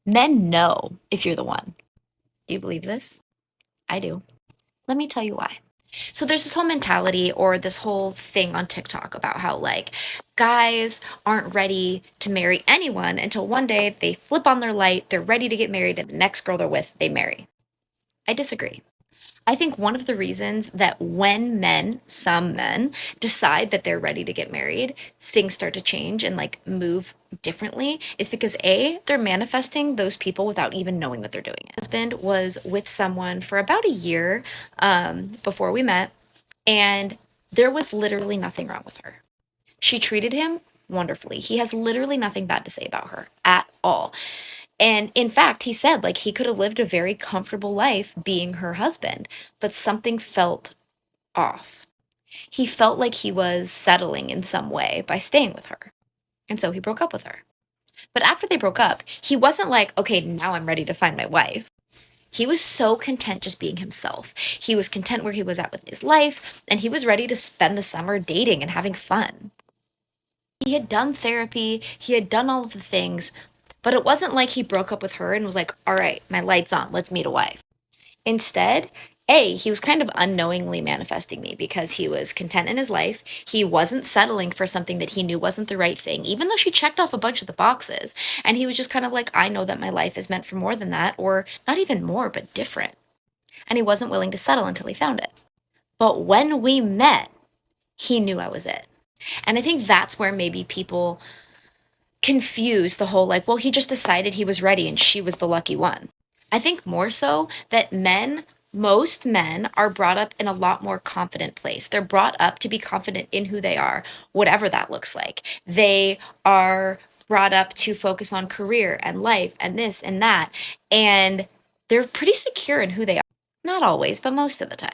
Men know if you're the one. Do you believe this? I do. Let me tell you why. So there's this whole mentality or this whole thing on TikTok about how like guys aren't ready to marry anyone until one day they flip on their light, they're ready to get married, and the next girl they're with, they marry. I disagree. I think one of the reasons that when men, some men, decide that they're ready to get married, things start to change and like move differently is because A, they're manifesting those people without even knowing that they're doing it. My husband was with someone for about a year before we met, and there was literally nothing wrong with her. She treated him wonderfully. He has literally nothing bad to say about her at all. And in fact, he said like he could have lived a very comfortable life being her husband, but something felt off. He felt like he was settling in some way by staying with her. And so he broke up with her. But after they broke up, he wasn't like, okay, now I'm ready to find my wife. He was so content just being himself. He was content where he was at with his life, and he was ready to spend the summer dating and having fun. He had done therapy, he had done all of the things, but it wasn't like he broke up with her and was like, all right, my light's on, let's meet a wife. Instead, A, he was kind of unknowingly manifesting me because he was content in his life. He wasn't settling for something that he knew wasn't the right thing, even though she checked off a bunch of the boxes. And he was just kind of like, I know that my life is meant for more than that, or not even more, but different. And he wasn't willing to settle until he found it. But when we met, he knew I was it. And I think that's where maybe people confuse the whole like, well, he just decided he was ready and she was the lucky one. I think more so that most men are brought up in a lot more confident place. They're brought up to be confident in who they are, whatever that looks like. They are brought up to focus on career and life and this and that. And they're pretty secure in who they are. Not always, but most of the time.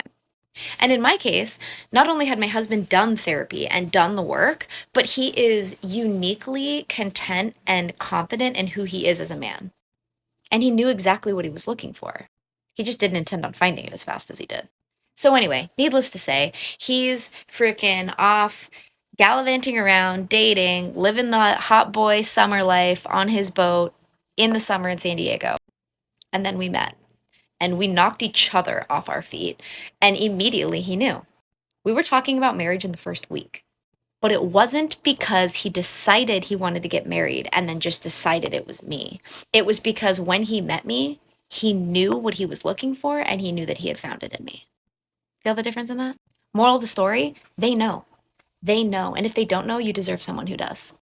And in my case, not only had my husband done therapy and done the work, but he is uniquely content and confident in who he is as a man. And he knew exactly what he was looking for. He just didn't intend on finding it as fast as he did. So, anyway, needless to say, he's freaking off gallivanting around, dating, living the hot boy summer life on his boat in the summer in San Diego. And then we met and we knocked each other off our feet. And immediately he knew. We were talking about marriage in the first week, but it wasn't because he decided he wanted to get married and then just decided it was me. It was because when he met me, he knew what he was looking for and he knew that he had found it in me. Feel the difference in that? Moral of the story, they know. They know. And if they don't know, you deserve someone who does.